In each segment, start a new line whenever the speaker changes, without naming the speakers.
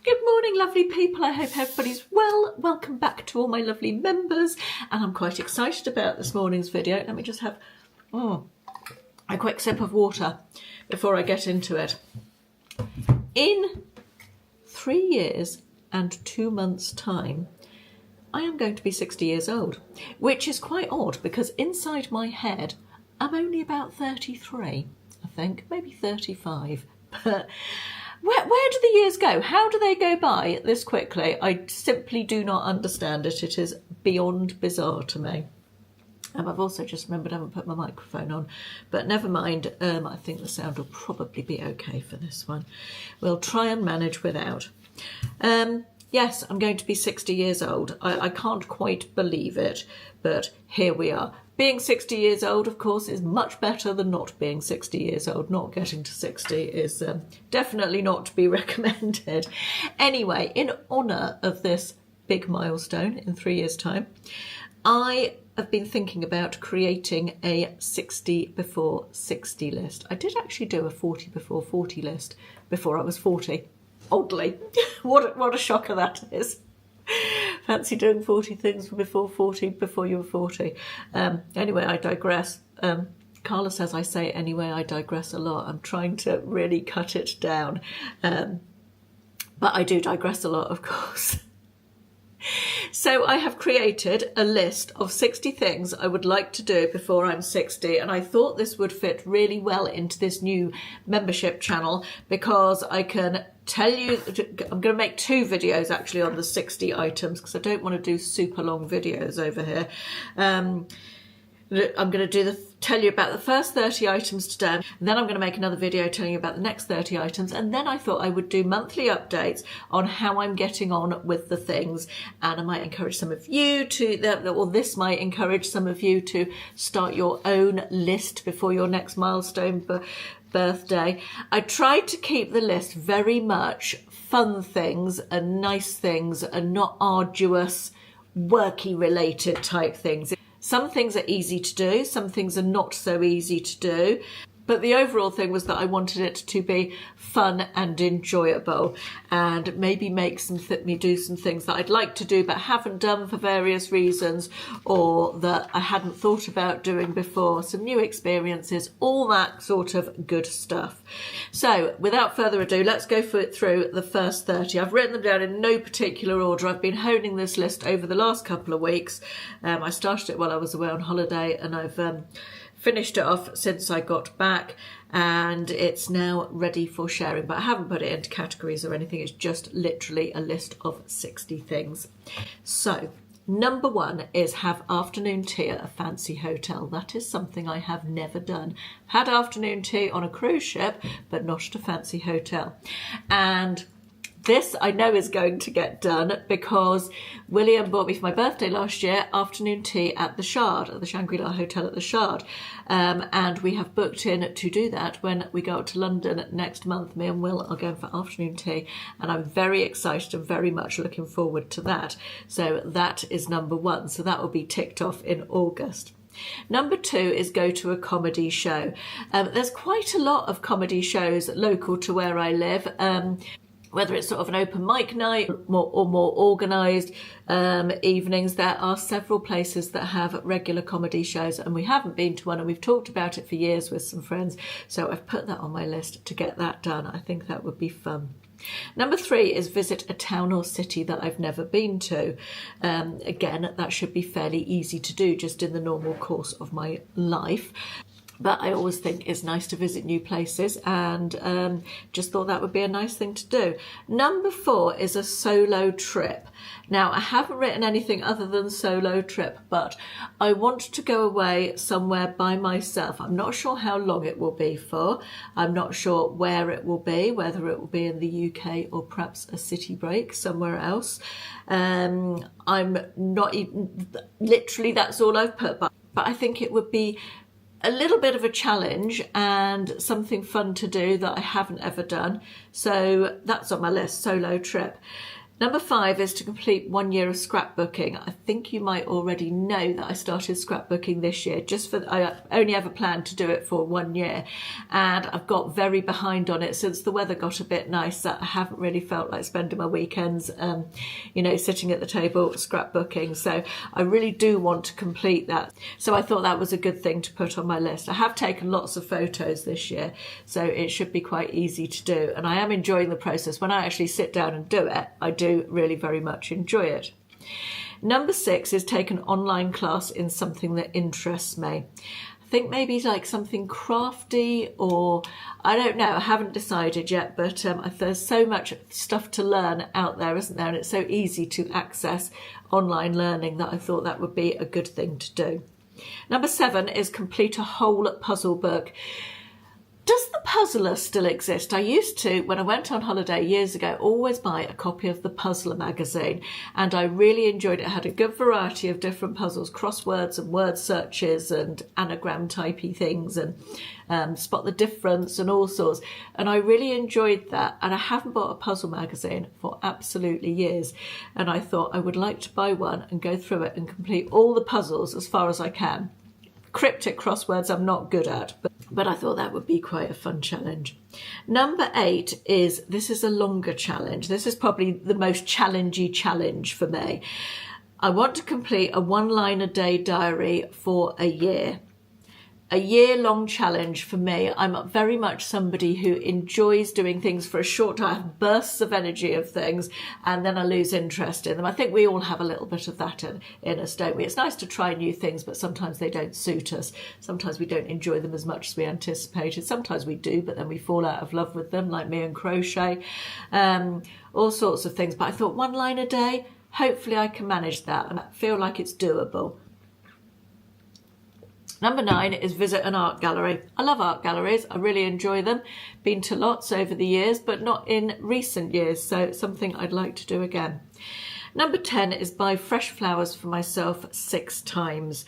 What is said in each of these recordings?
Good morning, lovely people. I hope everybody's well. Welcome back to all my lovely members. And I'm quite excited about this morning's video. Let me just have a quick sip of water before I get into it. In 3 years and 2 months' time, I am going to be 60 years old, which is quite odd because inside my head, I'm only about 33, I think, maybe 35. But where do the years go? How do they go by this quickly? I simply do not understand it. It is beyond bizarre to me. I've also just remembered I haven't put my microphone on, but never mind. I think the sound will probably be okay for this one. We'll try and manage without. Yes, I'm going to be 60 years old. I can't quite believe it, but here we are. Being 60 years old, of course, is much better than not being 60 years old. Not getting to 60 is definitely not to be recommended. Anyway, in honour of this big milestone in 3 years' time, I have been thinking about creating a 60 before 60 list. I did actually do a 40 before 40 list before I was 40. Oddly, what a shocker that is. Fancy doing 40 things before 40, before you were 40. Anyway, I digress. Carla says I say anyway, I digress a lot. I'm trying to really cut it down. But I do digress a lot, of course. So I have created a list of 60 things I would like to do before I'm 60, and I thought this would fit really well into this new membership channel because I can tell you, I'm going to make 2 videos actually on the 60 items because I don't want to do super long videos over here. I'm going to tell you about the first 30 items today, and then I'm going to make another video telling you about the next 30 items, and then I thought I would do monthly updates on how I'm getting on with the things, and I might encourage some of you to, or this might encourage some of you to start your own list before your next milestone birthday. I tried to keep the list very much fun things and nice things and not arduous, worky related type things. Some things are easy to do, some things are not so easy to do. But the overall thing was that I wanted it to be fun and enjoyable and maybe make me do some things that I'd like to do but haven't done for various reasons, or that I hadn't thought about doing before, some new experiences, all that sort of good stuff. So without further ado, let's go through the first 30. I've written them down in no particular order. I've been honing this list over the last couple of weeks. I started it while I was away on holiday, and I've finished it off since I got back, and it's now ready for sharing, but I haven't put it into categories or anything. It's just literally a list of 60 things. So number 1 is have afternoon tea at a fancy hotel. That is something I have never done. Had afternoon tea on a cruise ship, but not at a fancy hotel. And this I know is going to get done because William bought me for my birthday last year afternoon tea at the Shard, at the Shangri-La Hotel at the Shard. And we have booked in to do that when we go up to London next month. Me and Will are going for afternoon tea, and I'm very excited and very much looking forward to that. So that is number 1. So that will be ticked off in August. Number 2 is go to a comedy show. There's quite a lot of comedy shows local to where I live. Whether it's sort of an open mic night or more organised evenings, there are several places that have regular comedy shows, and we haven't been to one, and we've talked about it for years with some friends, so I've put that on my list to get that done. I think that would be fun. Number 3 is visit a town or city that I've never been to. Again, that should be fairly easy to do just in the normal course of my life. But I always think it's nice to visit new places, and just thought that would be a nice thing to do. Number 4 is a solo trip. Now, I haven't written anything other than solo trip, but I want to go away somewhere by myself. I'm not sure how long it will be for. I'm not sure where it will be, whether it will be in the UK or perhaps a city break somewhere else. I'm not even, literally that's all I've put, but I think it would be a little bit of a challenge and something fun to do that I haven't ever done. So that's on my list, solo trip. Number 5 is to complete 1 year of scrapbooking. I think you might already know that I started scrapbooking this year, I only ever planned to do it for 1 year, and I've got very behind on it since the weather got a bit nicer. I haven't really felt like spending my weekends, sitting at the table scrapbooking. So I really do want to complete that. So I thought that was a good thing to put on my list. I have taken lots of photos this year, so it should be quite easy to do. And I am enjoying the process. When I actually sit down and do it, I do really very much enjoy it. Number 6 is take an online class in something that interests me. I think maybe like something crafty, or I don't know, I haven't decided yet, but there's so much stuff to learn out there, isn't there? And it's so easy to access online learning that I thought that would be a good thing to do. Number 7 is complete a whole puzzle book. Does the Puzzler still exist? I used to, when I went on holiday years ago, always buy a copy of the Puzzler magazine, and I really enjoyed it. It had a good variety of different puzzles, crosswords and word searches and anagram typey things, and spot the difference and all sorts. And I really enjoyed that, and I haven't bought a puzzle magazine for absolutely years. And I thought I would like to buy one and go through it and complete all the puzzles as far as I can. Cryptic crosswords I'm not good at, but I thought that would be quite a fun challenge. Number 8 is, this is a longer challenge. This is probably the most challenging challenge for me. I want to complete a 1 line a day diary for a year. A year-long challenge for me. I'm very much somebody who enjoys doing things for a short time. I have bursts of energy of things, and then I lose interest in them. I think we all have a little bit of that in us, don't we? It's nice to try new things, but sometimes they don't suit us. Sometimes we don't enjoy them as much as we anticipated. Sometimes we do, but then we fall out of love with them, like me and crochet. All sorts of things. But I thought 1 line a day, hopefully I can manage that, and I feel like it's doable. Number 9 is visit an art gallery. I love art galleries. I really enjoy them. Been to lots over the years, but not in recent years, so it's something I'd like to do again. Number 10 is buy fresh flowers for myself 6 times.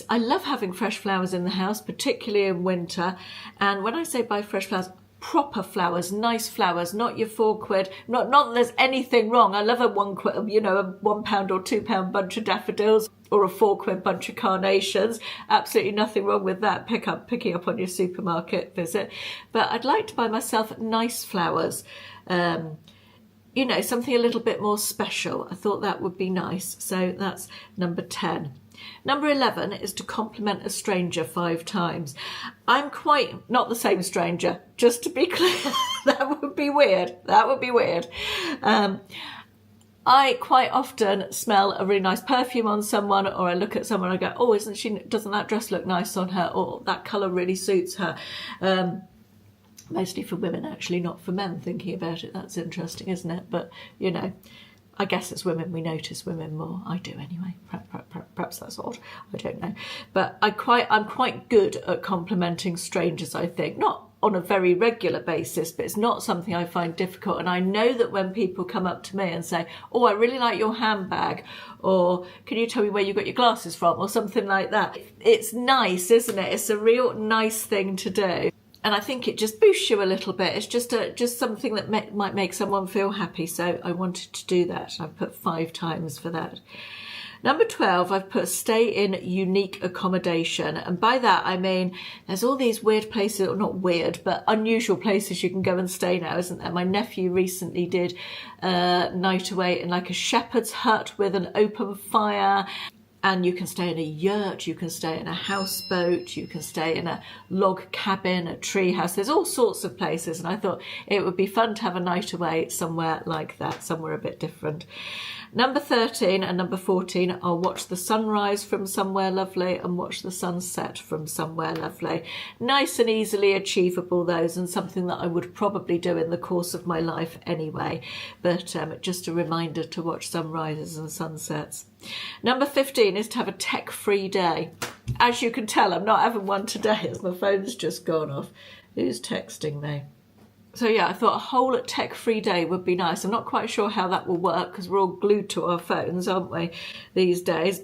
I love having fresh flowers in the house, particularly in winter. And when I say buy fresh flowers, proper flowers, nice flowers, not your £4. Not that there's anything wrong. I love a £1, a £1 or £2 bunch of daffodils, or a £4 bunch of carnations. Absolutely nothing wrong with that. Picking up on your supermarket visit. But I'd like to buy myself nice flowers. Something a little bit more special. I thought that would be nice. So that's number 10. Number 11 is to compliment a stranger 5 times. I'm quite not the same stranger, just to be clear. That would be weird. I quite often smell a really nice perfume on someone, or I look at someone and I go, oh, doesn't that dress look nice on her? Or that colour really suits her. Mostly for women, actually, not for men, thinking about it. That's interesting, isn't it? But, I guess as women, we notice women more. I do anyway. Perhaps that's odd. I don't know. But I'm quite good at complimenting strangers, I think. Not on a very regular basis, but it's not something I find difficult. And I know that when people come up to me and say, oh, I really like your handbag, or can you tell me where you got your glasses from, or something like that. It's nice, isn't it? It's a real nice thing to do. And I think it just boosts you a little bit. It's just something that might make someone feel happy. So I wanted to do that. I've put 5 times for that. Number 12, I've put stay in unique accommodation. And by that, I mean, there's all these weird places, or not weird, but unusual places you can go and stay now, isn't there? My nephew recently did a night away in like a shepherd's hut with an open fire. And you can stay in a yurt, you can stay in a houseboat, you can stay in a log cabin, a tree house. There's all sorts of places. And I thought it would be fun to have a night away somewhere like that, somewhere a bit different. Number 13 and number 14, I'll watch the sunrise from somewhere lovely and watch the sunset from somewhere lovely. Nice and easily achievable, those, and something that I would probably do in the course of my life anyway. But just a reminder to watch sunrises and sunsets. Number 15 is to have a tech-free day. As you can tell, I'm not having one today as my phone's just gone off. Who's texting me? So yeah, I thought a whole tech-free day would be nice. I'm not quite sure how that will work because we're all glued to our phones, aren't we, these days?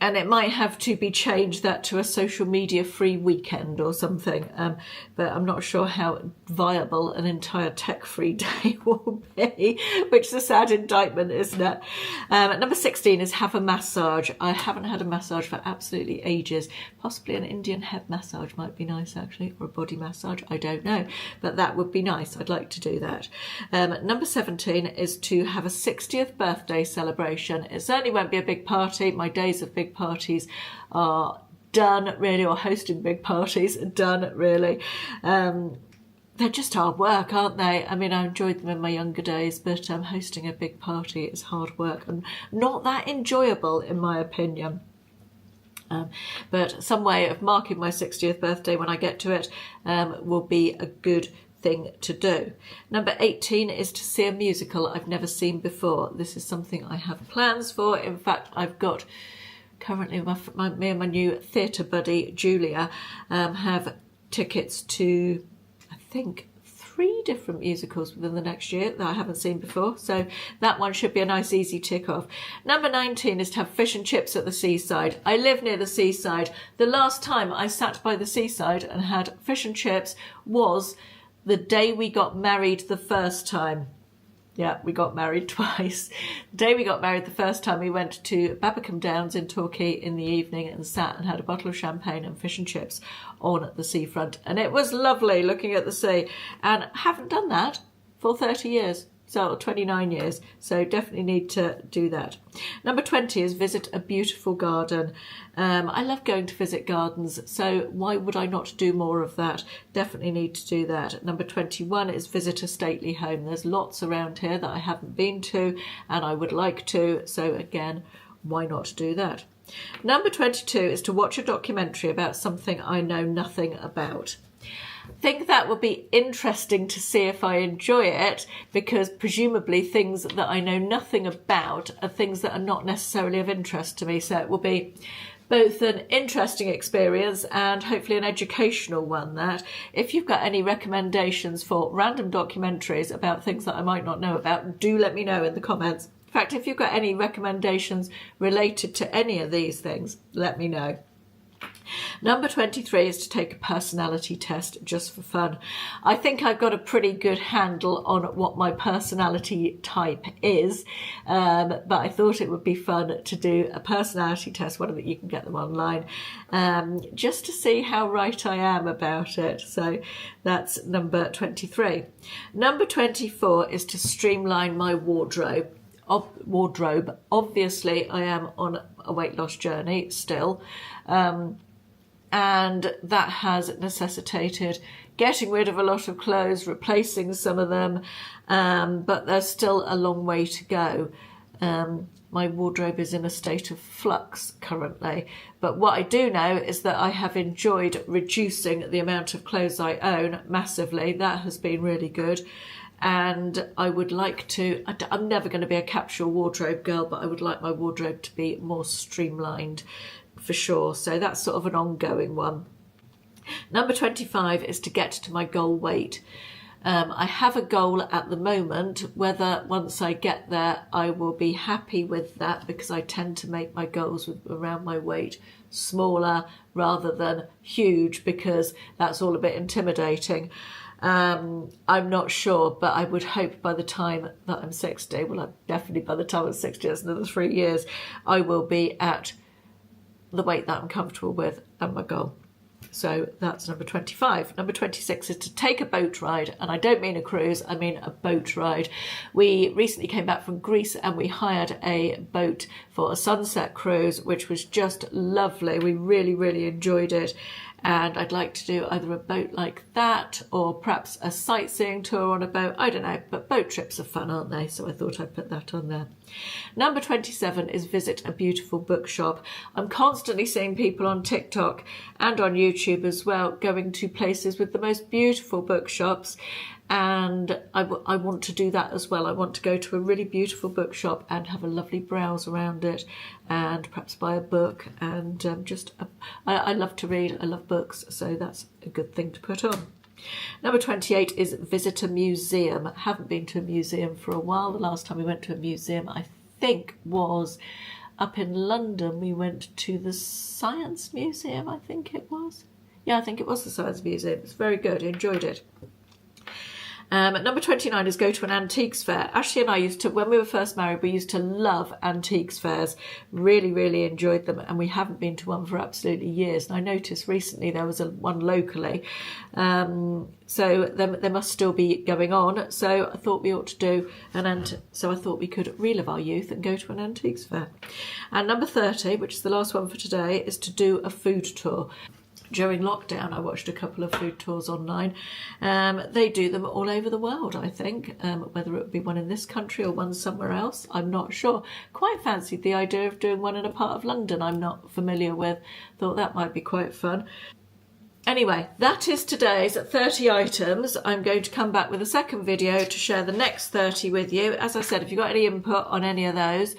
And it might have to be changed that to a social media free weekend or something, but I'm not sure how viable an entire tech free day will be, which is a sad indictment, isn't it? Number 16 is have a massage. I haven't had a massage for absolutely ages. Possibly an Indian head massage might be nice actually, or a body massage, I don't know, but that would be nice. I'd like to do that. Number 17 is to have a 60th birthday celebration. It certainly won't be a big party. My days of big parties are done really, or hosting big parties are done really. They're just hard work, aren't they? I mean, I enjoyed them in my younger days, but hosting a big party is hard work and not that enjoyable in my opinion. But some way of marking my 60th birthday when I get to it will be a good thing to do. Number 18 is to see a musical I've never seen before. This is something I have plans for. In fact, I've got currently me and my new theatre buddy Julia have tickets to, I think, 3 different musicals within the next year that I haven't seen before, so that one should be a nice easy tick off. Number 19 is to have fish and chips at the seaside. I live near the seaside. The last time I sat by the seaside and had fish and chips was the day we got married the first time. Yeah, we got married twice. The day we got married the first time, we went to Babbacombe Downs in Torquay in the evening and sat and had a bottle of champagne and fish and chips on the seafront. And it was lovely looking at the sea. And I haven't done that for 30 years. So 29 years. So definitely need to do that. Number 20 is visit a beautiful garden. I love going to visit gardens, so why would I not do more of that? Definitely need to do that. Number 21 is visit a stately home. There's lots around here that I haven't been to and I would like to. So again, why not do that? Number 22 is to watch a documentary about something I know nothing about. I think that would be interesting to see if I enjoy it, because presumably things that I know nothing about are things that are not necessarily of interest to me. So it will be both an interesting experience and hopefully an educational one. That if you've got any recommendations for random documentaries about things that I might not know about, do let me know in the comments. In fact, if you've got any recommendations related to any of these things, let me know. Number 23 is to take a personality test just for fun. I think I've got a pretty good handle on what my personality type is, but I thought it would be fun to do a personality test, one that you can get them online, just to see how right I am about it. So that's number 23. Number 24 is to streamline my wardrobe. Obviously, I am on a weight loss journey still. And that has necessitated getting rid of a lot of clothes, replacing some of them, but there's still a long way to go. My wardrobe is in a state of flux currently, but what I do know is that I have enjoyed reducing the amount of clothes I own massively. That has been really good. And I would like to, I'm never going to be a capsule wardrobe girl, but I would like my wardrobe to be more streamlined for sure. So that's sort of an ongoing one. Number 25 is to get to my goal weight. I have a goal at the moment. Whether once I get there I will be happy with that, because I tend to make my goals around my weight smaller rather than huge, because that's all a bit intimidating. I'm not sure, but I would hope by the time that I'm 60, well, definitely by the time I'm 60, that's another 3 years, I will be at the weight that I'm comfortable with and my goal. So that's number 25. Number 26 is to take a boat ride, and I don't mean a cruise, I mean a boat ride. We recently came back from Greece and we hired a boat for a sunset cruise, which was just lovely. We really, really enjoyed it. And I'd like to do either a boat like that or perhaps a sightseeing tour on a boat. I don't know, but boat trips are fun, aren't they? So I thought I'd put that on there. Number 27 is visit a beautiful bookshop. I'm constantly seeing people on TikTok and on YouTube as well going to places with the most beautiful bookshops. And I want to do that as well. I want to go to a really beautiful bookshop and have a lovely browse around it and perhaps buy a book. And I love to read, I love books, so that's a good thing to put on. Number 28 is visit a museum. I haven't been to a museum for a while. The last time we went to a museum, I think, was up in London, we went to the Science Museum, I think it was. Yeah, I think it was the Science Museum. It's very good. I enjoyed it. Number 29 is go to an antiques fair. Ashley and I used to, when we were first married, we used to love antiques fairs. Really, really enjoyed them. And we haven't been to one for absolutely years. And I noticed recently there was one locally. So there must still be going on. So I thought we ought to do so I thought we could relive our youth and go to an antiques fair. And number 30, which is the last one for today, is to do a food tour. During lockdown, I watched a couple of food tours online. They do them all over the world, I think. Whether it would be one in this country or one somewhere else, I'm not sure. Quite fancied the idea of doing one in a part of London I'm not familiar with. Thought that might be quite fun. Anyway, that is today's 30 items. I'm going to come back with a second video to share the next 30 with you. As I said, if you've got any input on any of those,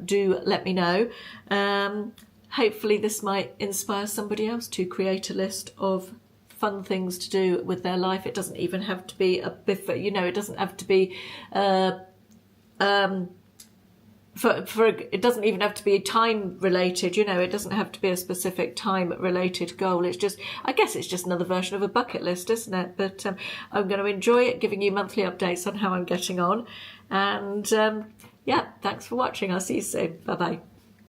do let me know. Hopefully this might inspire somebody else to create a list of fun things to do with their life. It doesn't even have to be it doesn't have to be it doesn't even have to be time related, it doesn't have to be a specific time related goal. It's just, I guess it's just another version of a bucket list, isn't it? But I'm going to enjoy it, giving you monthly updates on how I'm getting on. And yeah, thanks for watching. I'll see you soon. Bye bye.